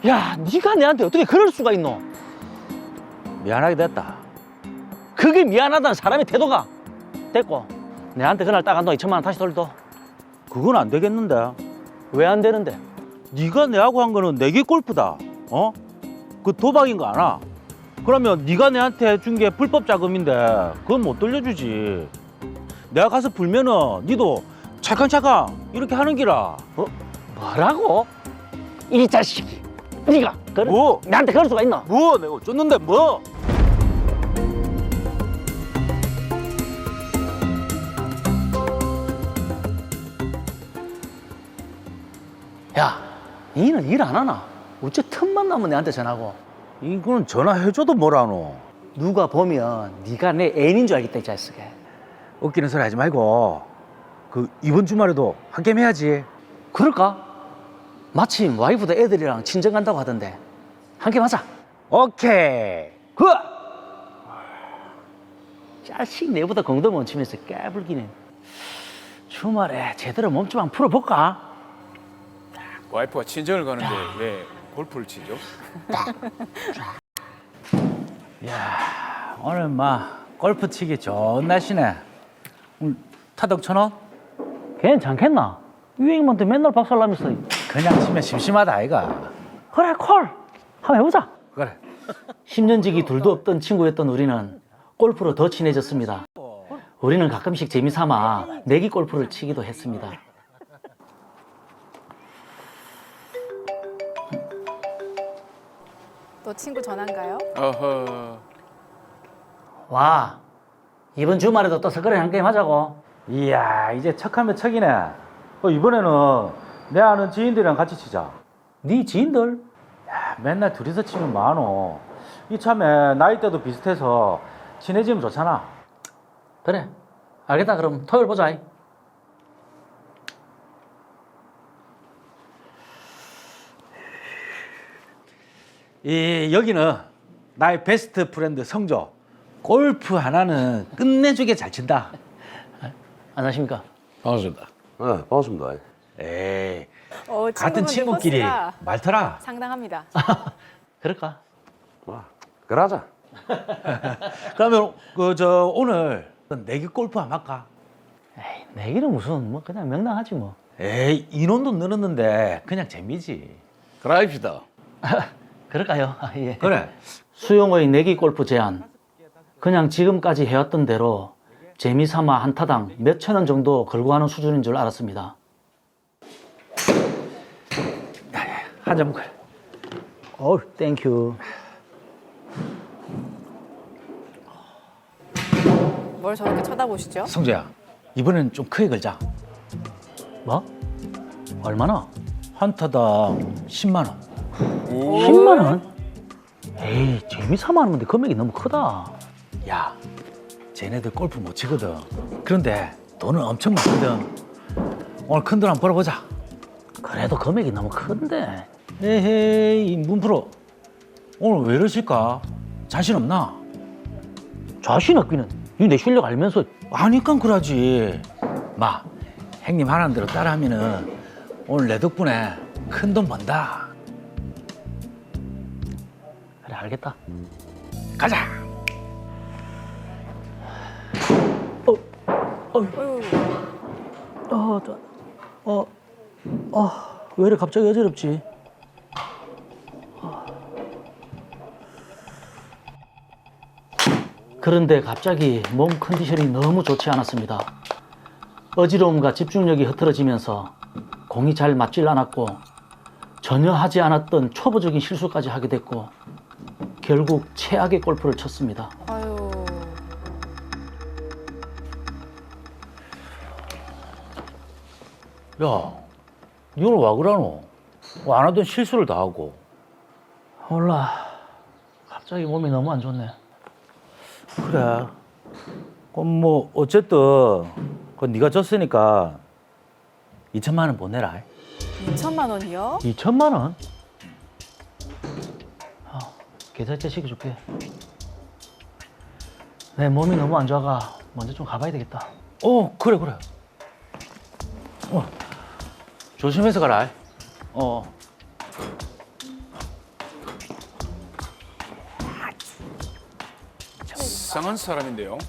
야, 네가 내한테 어떻게 그럴 수가 있노? 미안하게 됐다. 그게 미안하다는 사람의 태도가. 됐고, 내한테 그날 따간 돈 2천만 원 다시 돌려. 그건 안 되겠는데. 왜 안 되는데? 네가 내하고 한 거는 내기 골프다. 어? 그 도박인 거 알아? 그러면 네가 내한테 준 게 불법 자금인데 그건 못 돌려주지. 내가 가서 불면은 니도 차캉차캉 이렇게 하는 기라. 뭐라고? 이 자식이. 네가 그래? 뭐? 나한테 그럴 수가 있나? 뭐 내가 어쩌는데 뭐? 야, 니는 일 안 하나? 어째 틈만 나면 내한테 전화하고. 이거는 전화해줘도 뭐라노. 누가 보면 네가 내 애인인 줄 알겠다, 이 자식아. 웃기는 소리 하지 말고 그 이번 주말에도 한 게임 해야지. 그럴까? 마침 와이프도 애들이랑 친정 간다고 하던데. 함께 하자. 오케이. 그! 자식 내보다 공도 못 치면서 깨불기는. 주말에 제대로 몸 좀 한번 풀어볼까? 와이프가 친정을 가는데 왜 골프를 치죠? 야, 오늘 골프 치기 좋은 날씨네. 오늘 타덕 1,000원? 괜찮겠나? 유행만도 맨날 박살나면서. 그냥 치면 심심하다 아이가. 그래, 콜! 한번 해보자. 그래. 10년지기 둘도 없던 친구였던 우리는 골프로 더 친해졌습니다. 우리는 가끔씩 재미삼아 내기 골프를 치기도 했습니다. 또 친구 전화인가요? 어허. 와, 이번 주말에도 또 석거리 한 게임 하자고. 이야, 이제 척하면 척이네. 이번에는 내 아는 지인들이랑 같이 치자. 네 지인들? 야, 맨날 둘이서 치면 뭐하노. 이참에 나이대도 비슷해서 친해지면 좋잖아. 그래, 알겠다. 그럼 토요일 보자. 여기는 나의 베스트 프렌드 성조. 골프 하나는 끝내주게 잘 친다. 안녕하십니까? 반갑습니다. 네, 반갑습니다. 에이, 친구분들 같은 친구끼리 포스가 말터라. 상당합니다. 그럴까? 그러자. 그러면 오늘 내기 골프 한번 할까? 에이, 내기는 무슨 뭐 그냥 명랑하지 뭐. 에이, 인원도 늘었는데 그냥 재미지. 그라입시다. 그럴까요? 예. 그래. 수용의 내기 골프 제안. 그냥 지금까지 해왔던 대로 재미삼아 한 타당 몇천 원 정도 걸고 하는 수준인 줄 알았습니다. 한 잔 먹어. 땡큐. 뭘 저렇게 쳐다보시죠? 성조야, 이번엔 좀 크게 걸자. 뭐? 얼마나? 한 타당 10만 원. 10만 원? 에이, 재미삼아 하는 건데 금액이 너무 크다. 야, 쟤네들 골프 못 치거든. 그런데 돈은 엄청 많거든. 오늘 큰 돈 한번 벌어보자. 그래도 금액이 너무 큰데. 에헤이, 문프로. 오늘 왜 이러실까? 자신 없나? 자신 없기는. 내 실력 알면서. 아니까 그러지. 형님 하라는 대로 따라하면은 오늘 내 덕분에 큰 돈 번다. 그래, 알겠다. 가자. 어휴, 왜 이래 갑자기 어지럽지? 그런데 갑자기 몸 컨디션이 너무 좋지 않았습니다. 어지러움과 집중력이 흐트러지면서 공이 잘 맞질 않았고 전혀 하지 않았던 초보적인 실수까지 하게 됐고 결국 최악의 골프를 쳤습니다. 아유. 야, 니 오늘 와 그러노? 안 하던 실수를 다 하고. 몰라. 갑자기 몸이 너무 안 좋네. 그래. 그럼 어쨌든 네가 졌으니까 2천만 원 보내라. 2천만 원이요? 2천만 원? 계좌이체 시켜줄게. 내 몸이 너무 안 좋아가 먼저 좀 가봐야 되겠다. 그래. 조심해서 가라. 이상한 사람인데요.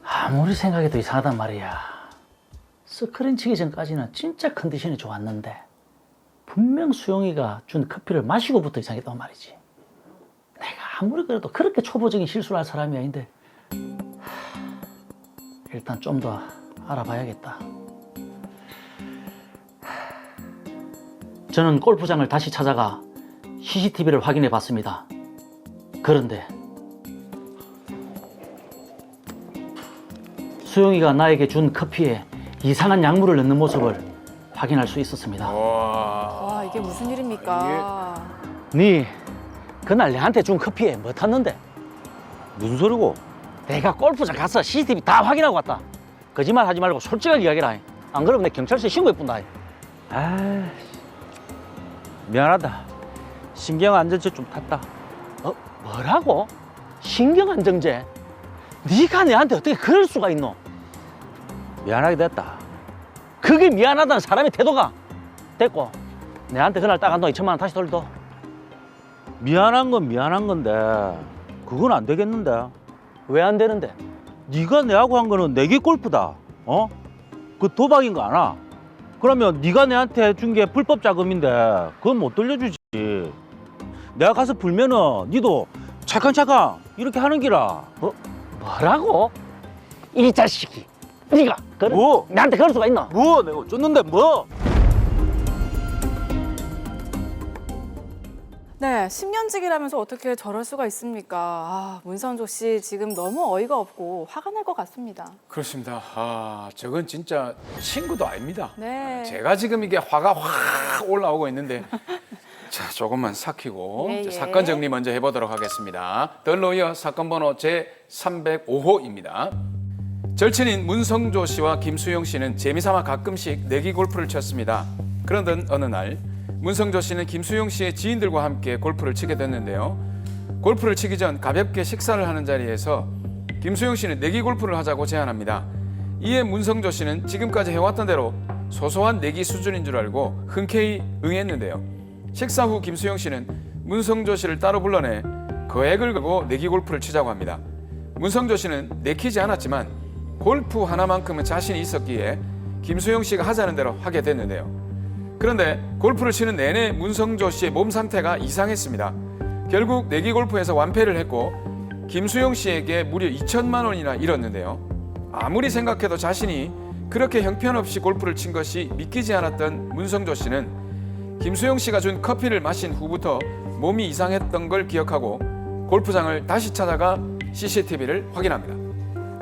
아무리 생각해도 이상하단 말이야. 스크린 치기 전까지는 진짜 컨디션이 좋았는데 분명 수영이가 준 커피를 마시고부터 이상했단 말이지. 내가 아무리 그래도 그렇게 초보적인 실수를 할 사람이 아닌데 일단 좀 더 알아봐야겠다. 저는 골프장을 다시 찾아가 CCTV를 확인해 봤습니다. 그런데 수영이가 나에게 준 커피에 이상한 약물을 넣는 모습을 확인할 수 있었습니다. 와, 이게 무슨 일입니까? 네 그날 내한테 준 커피에 뭐 탔는데? 무슨 소리고? 내가 골프장 가서 CCTV 다 확인하고 왔다. 거짓말 하지 말고 솔직하게 이야기해라. 안 그러면 내 경찰서에 신고해 뿐다. 아, 미안하다. 신경 안전제 좀 탔다. 뭐라고? 신경안정제? 네가 내한테 어떻게 그럴 수가 있노? 미안하게 됐다. 그게 미안하다는 사람의 태도가 됐고 내한테 그날 딱 한 돈 2천만 원 다시 돌려. 미안한 건 미안한 건데 그건 안 되겠는데. 왜 안 되는데? 네가 내하고 한 거는 내기 골프다. 그 도박인 거 알아? 그러면 네가 내한테 준 게 불법 자금인데 그건 못 돌려주지. 내가 가서 불면은 니도 찰캉찰캉 이렇게 하는 기라. 뭐라고? 이 자식이 네가 뭐? 내한테 그럴 수가 있나? 뭐 내가 어쩌는데 뭐? 네, 10년직이라면서 어떻게 저럴 수가 있습니까? 아, 문성조 씨 지금 너무 어이가 없고 화가 날 것 같습니다. 그렇습니다. 아, 저건 진짜 친구도 아닙니다. 네. 제가 지금 이게 화가 확 올라오고 있는데 자, 조금만 삭히고 예, 예. 사건 정리 먼저 해보도록 하겠습니다. 덜로이어 사건 번호 제305호입니다. 절친인 문성조 씨와 김수영 씨는 재미삼아 가끔씩 내기 골프를 쳤습니다. 그러던 어느 날 문성조 씨는 김수영 씨의 지인들과 함께 골프를 치게 됐는데요. 골프를 치기 전 가볍게 식사를 하는 자리에서 김수영 씨는 내기 골프를 하자고 제안합니다. 이에 문성조 씨는 지금까지 해왔던 대로 소소한 내기 수준인 줄 알고 흔쾌히 응했는데요. 식사 후 김수영 씨는 문성조 씨를 따로 불러내 거액을 걸고 내기 골프를 치자고 합니다. 문성조 씨는 내키지 않았지만 골프 하나만큼은 자신이 있었기에 김수영 씨가 하자는 대로 하게 됐는데요. 그런데 골프를 치는 내내 문성조 씨의 몸 상태가 이상했습니다. 결국 내기 골프에서 완패를 했고 김수영 씨에게 무려 2천만 원이나 잃었는데요. 아무리 생각해도 자신이 그렇게 형편없이 골프를 친 것이 믿기지 않았던 문성조 씨는 김수영 씨가 준 커피를 마신 후부터 몸이 이상했던 걸 기억하고 골프장을 다시 찾아가 CCTV를 확인합니다.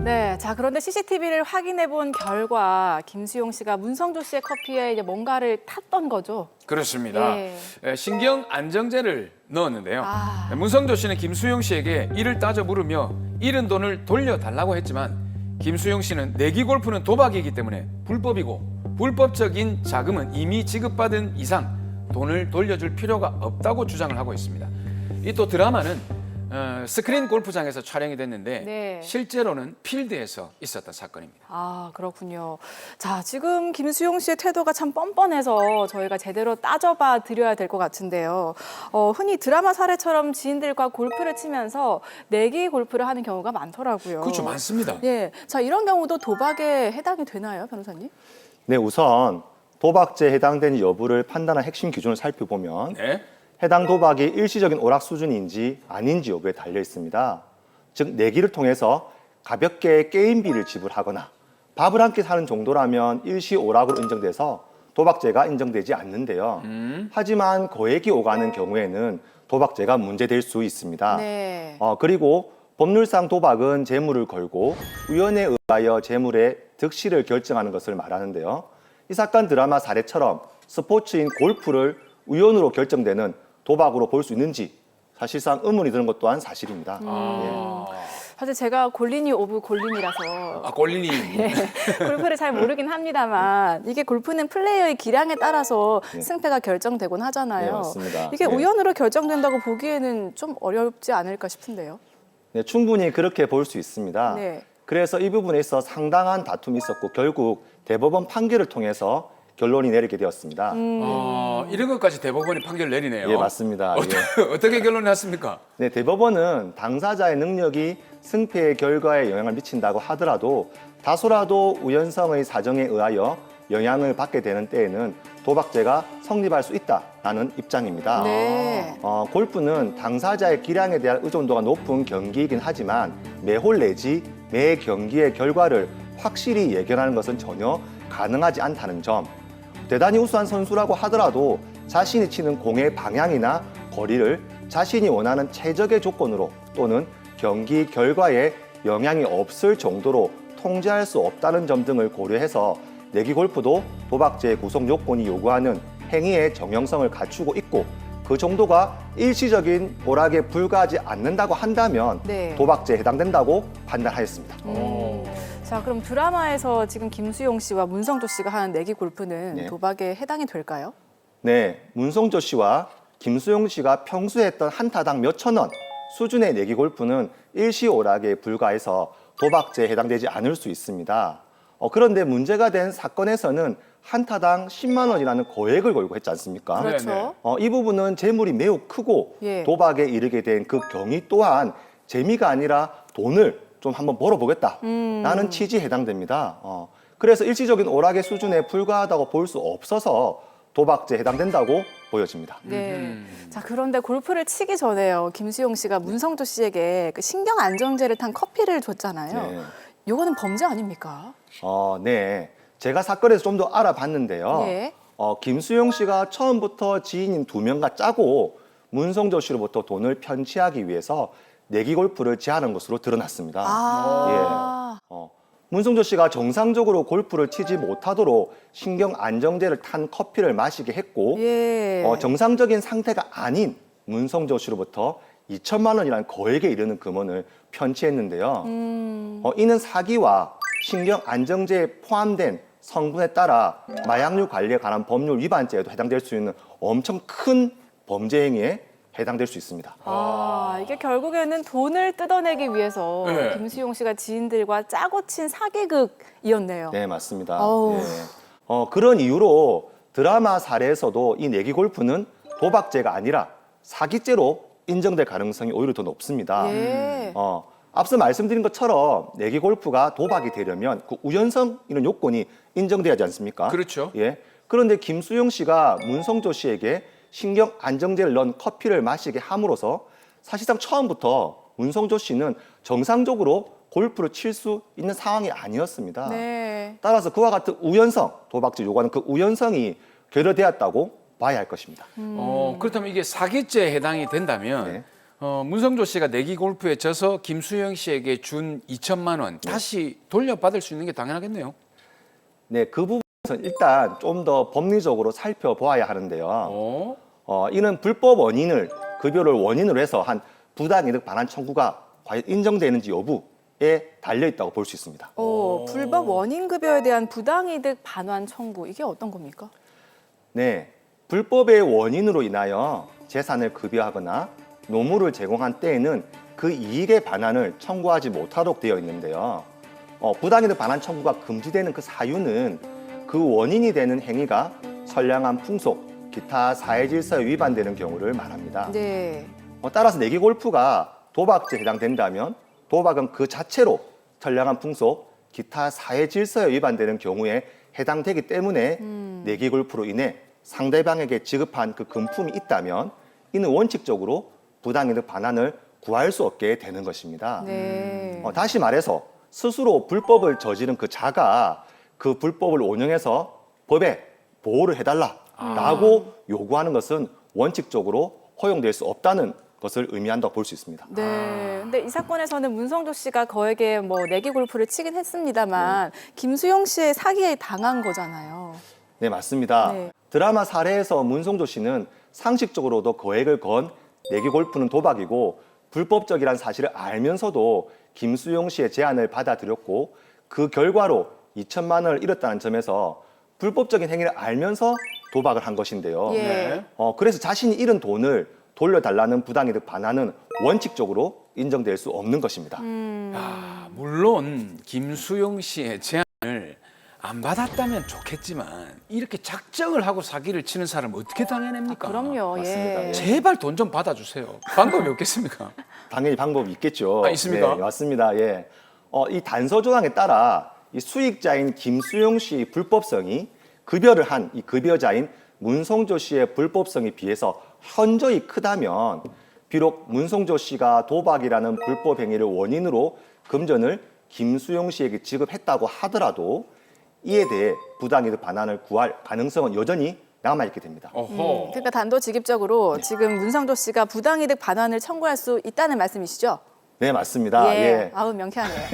네, 자 그런데 CCTV를 확인해 본 결과 김수용 씨가 문성조 씨의 커피에 이제 뭔가를 탔던 거죠. 그렇습니다. 예. 신경 안정제를 넣었는데요. 아. 문성조 씨는 김수영 씨에게 이를 따져 물으며 잃은 돈을 돌려달라고 했지만 김수영 씨는 내기 골프는 도박이기 때문에 불법이고 불법적인 자금은 이미 지급받은 이상 돈을 돌려줄 필요가 없다고 주장을 하고 있습니다. 이 또 드라마는 스크린 골프장에서 촬영이 됐는데 네. 실제로는 필드에서 있었던 사건입니다. 아, 그렇군요. 자, 지금 김수용 씨의 태도가 참 뻔뻔해서 저희가 제대로 따져봐 드려야 될 것 같은데요. 흔히 드라마 사례처럼 지인들과 골프를 치면서 내기 골프를 하는 경우가 많더라고요. 그렇죠, 많습니다. 예, 자 이런 경우도 도박에 해당이 되나요, 변호사님? 네, 우선 도박죄에 해당되는 여부를 판단한 핵심 기준을 살펴보면 네. 해당 도박이 일시적인 오락 수준인지 아닌지 여부에 달려 있습니다. 즉 내기를 통해서 가볍게 게임비를 지불하거나 밥을 한 끼 사는 정도라면 일시 오락으로 인정돼서 도박죄가 인정되지 않는데요. 하지만 거액이 오가는 경우에는 도박죄가 문제될 수 있습니다. 네. 그리고 법률상 도박은 재물을 걸고 우연에 의하여 재물의 득실을 결정하는 것을 말하는데요. 이 사건 드라마 사례처럼 스포츠인 골프를 우연으로 결정되는 도박으로 볼 수 있는지 사실상 의문이 드는 것 또한 사실입니다. 사실 제가 골린이 오브 골린이라서 골린이. 골프를 잘 모르긴 합니다만 이게 골프는 플레이어의 기량에 따라서 승패가 결정되곤 하잖아요. 네, 맞습니다. 이게 네. 우연으로 결정된다고 보기에는 좀 어렵지 않을까 싶은데요. 네, 충분히 그렇게 볼 수 있습니다. 네. 그래서 이 부분에 있어 상당한 다툼이 있었고 결국 대법원 판결을 통해서 결론이 내리게 되었습니다. 이런 것까지 대법원이 판결 내리네요. 예, 맞습니다. 예. 어떻게 결론이 났습니까? 네, 대법원은 당사자의 능력이 승패의 결과에 영향을 미친다고 하더라도 다소라도 우연성의 사정에 의하여 영향을 받게 되는 때에는 도박죄가 성립할 수 있다라는 입장입니다. 네. 골프는 당사자의 기량에 대한 의존도가 높은 경기이긴 하지만 매홀 내지 매 경기의 결과를 확실히 예견하는 것은 전혀 가능하지 않다는 점, 대단히 우수한 선수라고 하더라도 자신이 치는 공의 방향이나 거리를 자신이 원하는 최적의 조건으로 또는 경기 결과에 영향이 없을 정도로 통제할 수 없다는 점 등을 고려해서 내기 골프도 도박죄의 구성 요건이 요구하는 행위의 정형성을 갖추고 있고 그 정도가 일시적인 오락에 불과하지 않는다고 한다면 네. 도박죄에 해당된다고 판단하였습니다. 자, 그럼 드라마에서 지금 김수용 씨와 문성조 씨가 하는 내기 골프는 네. 도박에 해당이 될까요? 네, 문성조 씨와 김수용 씨가 평소에 했던 한타당 몇천 원 수준의 내기 골프는 일시 오락에 불과해서 도박죄에 해당되지 않을 수 있습니다. 그런데 문제가 된 사건에서는 한타당 10만 원이라는 거액을 걸고 했지 않습니까? 그렇죠. 네네. 이 부분은 재물이 매우 크고 예. 도박에 이르게 된 그 경위 또한 재미가 아니라 돈을 좀 한번 벌어보겠다라는 취지에 해당됩니다. 그래서 일시적인 오락의 수준에 불과하다고 볼 수 없어서 도박죄에 해당된다고 보여집니다. 네. 자, 그런데 골프를 치기 전에요. 김수용 씨가 문성조 씨에게 그 신경 안정제를 탄 커피를 줬잖아요. 네. 요거는 범죄 아닙니까? 네. 제가 사건에서 좀 더 알아봤는데요. 예. 김수용 씨가 처음부터 지인인 2명과 짜고 문성조 씨로부터 돈을 편취하기 위해서 내기 골프를 제안한 것으로 드러났습니다. 아. 문성조 씨가 정상적으로 골프를 치지 못하도록 신경 안정제를 탄 커피를 마시게 했고 예. 정상적인 상태가 아닌 문성조 씨로부터 2천만 원이라는 거액에 이르는 금원을 편취했는데요. 이는 사기와 신경 안정제에 포함된 성분에 따라 마약류 관리에 관한 법률 위반죄에도 해당될 수 있는 엄청 큰 범죄 행위에 해당될 수 있습니다. 이게 결국에는 돈을 뜯어내기 위해서 네. 김수용 씨가 지인들과 짜고 친 사기극이었네요. 네, 맞습니다. 어우. 예. 그런 이유로 드라마 사례에서도 이 내기 골프는 도박죄가 아니라 사기죄로 인정될 가능성이 오히려 더 높습니다. 예. 앞서 말씀드린 것처럼 내기 골프가 도박이 되려면 그 우연성 이런 요건이 인정돼야 하지 않습니까? 그렇죠. 예. 그런데 김수용 씨가 문성조 씨에게 신경 안정제를 넣은 커피를 마시게 함으로써 사실상 처음부터 문성조 씨는 정상적으로 골프를 칠 수 있는 상황이 아니었습니다. 네. 따라서 그와 같은 우연성, 도박죄 요구하는 그 우연성이 결여되었다고 봐야 할 것입니다. 그렇다면 이게 사기죄에 해당이 된다면 네. 문성조 씨가 내기 골프에 져서 김수영 씨에게 준 2천만 원 다시 돌려받을 수 있는 게 당연하겠네요. 네, 그 부분에서 일단 좀 더 법리적으로 살펴보아야 하는데요. 이는 불법 원인을 급여를 원인으로 해서 한 부당이득 반환 청구가 과연 인정되는지 여부에 달려 있다고 볼 수 있습니다. 불법 원인급여에 대한 부당이득 반환 청구, 이게 어떤 겁니까? 네, 불법의 원인으로 인하여 재산을 급여하거나 노무를 제공한 때에는 그 이익의 반환을 청구하지 못하도록 되어 있는데요. 부당이득 반환 청구가 금지되는 그 사유는 그 원인이 되는 행위가 선량한 풍속, 기타 사회 질서에 위반되는 경우를 말합니다. 네. 따라서 내기 골프가 도박죄에 해당된다면 도박은 그 자체로 선량한 풍속, 기타 사회 질서에 위반되는 경우에 해당되기 때문에 내기 골프로 인해 상대방에게 지급한 그 금품이 있다면 이는 원칙적으로 부당이득 반환을 구할 수 없게 되는 것입니다. 네. 다시 말해서 스스로 불법을 저지른 그 자가 그 불법을 온용해서 법에 보호를 해달라라고 요구하는 것은 원칙적으로 허용될 수 없다는 것을 의미한다고 볼 수 있습니다. 네. 근데 이 사건에서는 문성조 씨가 거액의 내기 골프를 치긴 했습니다만 김수용 씨의 사기에 당한 거잖아요. 네, 맞습니다. 네. 드라마 사례에서 문성조 씨는 상식적으로도 거액을 건 내기 골프는 도박이고 불법적이라는 사실을 알면서도 김수용 씨의 제안을 받아들였고 그 결과로 2천만 원을 잃었다는 점에서 불법적인 행위를 알면서 도박을 한 것인데요. 예. 네. 그래서 자신이 잃은 돈을 돌려달라는 부당이득 반환은 원칙적으로 인정될 수 없는 것입니다. 물론 김수용 씨의 제안을 안 받았다면 좋겠지만 이렇게 작정을 하고 사기를 치는 사람 어떻게 당해냅니까? 그럼요. 맞습니다. 예. 예. 제발 돈 좀 받아주세요. 방법이 없겠습니까? 당연히 방법이 있겠죠. 아, 있습니까? 네, 맞습니다. 예. 이 단서 조항에 따라 이 수익자인 김수용 씨의 불법성이 급여를 한 이 급여자인 문성조 씨의 불법성에 비해서 현저히 크다면 비록 문성조 씨가 도박이라는 불법 행위를 원인으로 금전을 김수용 씨에게 지급했다고 하더라도 이에 대해 부당이득 반환을 구할 가능성은 여전히 남아있게 됩니다. 어허. 그러니까 단도직입적으로 지금 문성조 씨가 부당이득 반환을 청구할 수 있다는 말씀이시죠? 네, 맞습니다. 예. 아우 명쾌하네요.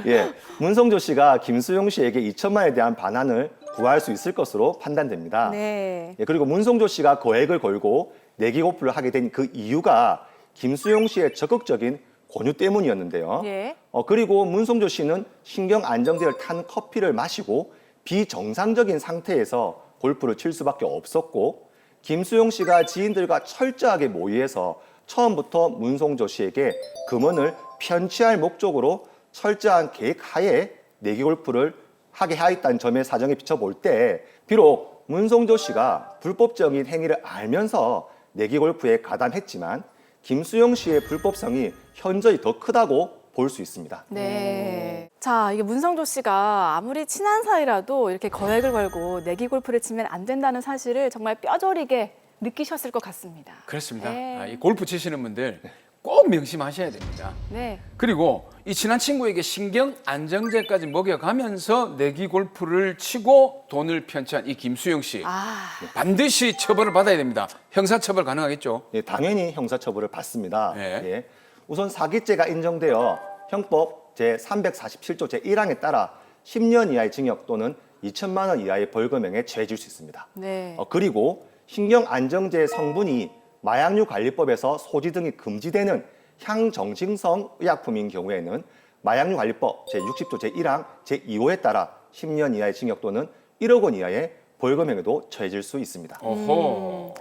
예, 문성조 씨가 김수용 씨에게 2천만 원에 대한 반환을 구할 수 있을 것으로 판단됩니다. 네. 예, 그리고 문성조 씨가 거액을 걸고 내기고프를 하게 된 그 이유가 김수용 씨의 적극적인 권유 때문이었는데요. 예. 그리고 문성조 씨는 신경 안정제를 탄 커피를 마시고 비정상적인 상태에서 골프를 칠 수밖에 없었고 김수용 씨가 지인들과 철저하게 모의해서 처음부터 문성조 씨에게 금원을 편취할 목적으로 철저한 계획 하에 내기 골프를 하게 하였다는 점에 사정에 비춰볼 때 비록 문성조 씨가 불법적인 행위를 알면서 내기 골프에 가담했지만 김수용 씨의 불법성이 현저히 더 크다고 볼 수 있습니다. 네. 자, 이게 문성조 씨가 아무리 친한 사이라도 이렇게 거액을 걸고 내기 골프를 치면 안 된다는 사실을 정말 뼈저리게 느끼셨을 것 같습니다. 그렇습니다. 네. 이 골프 치시는 분들 꼭 명심하셔야 됩니다. 네. 그리고 이 친한 친구에게 신경 안정제까지 먹여가면서 내기 골프를 치고 돈을 편취한 이 김수영 씨 아, 반드시 처벌을 받아야 됩니다. 형사처벌 가능하겠죠? 예, 당연히 형사처벌을 받습니다. 네. 예. 우선 사기죄가 인정되어 형법 제347조 제1항에 따라 10년 이하의 징역 또는 2천만 원 이하의 벌금형에 처해질 수 있습니다. 네. 그리고 신경안정제 성분이 마약류 관리법에서 소지 등이 금지되는 향정신성 의약품인 경우에는 마약류 관리법 제60조 제1항 제2호에 따라 10년 이하의 징역 또는 1억 원 이하의 벌금형에도 처해질 수 있습니다. 어허.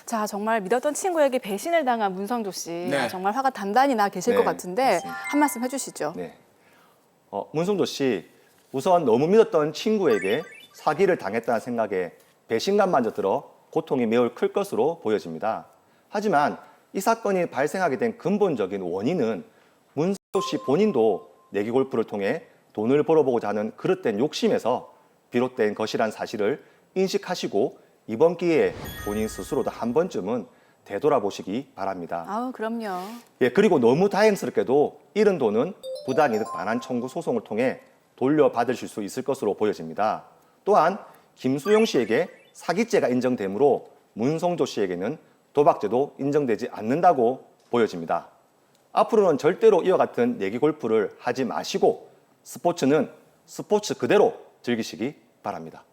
자, 정말 믿었던 친구에게 배신을 당한 문성조 씨. 네. 정말 화가 단단히 나 계실 네, 것 같은데 맞습니다. 한 말씀 해주시죠. 네. 문성조 씨, 우선 너무 믿었던 친구에게 사기를 당했다는 생각에 배신감마저 들어 고통이 매우 클 것으로 보여집니다. 하지만 이 사건이 발생하게 된 근본적인 원인은 문성조 씨 본인도 내기 골프를 통해 돈을 벌어보고자 하는 그릇된 욕심에서 비롯된 것이란 사실을 인식하시고 이번 기회에 본인 스스로도 한 번쯤은 되돌아보시기 바랍니다. 아우, 그럼요. 예, 그리고 너무 다행스럽게도 잃은 돈은 부당이득 반환 청구 소송을 통해 돌려받으실 수 있을 것으로 보여집니다. 또한 김수용 씨에게 사기죄가 인정되므로 문성조 씨에게는 도박죄도 인정되지 않는다고 보여집니다. 앞으로는 절대로 이와 같은 내기 골프를 하지 마시고 스포츠는 스포츠 그대로 즐기시기 바랍니다.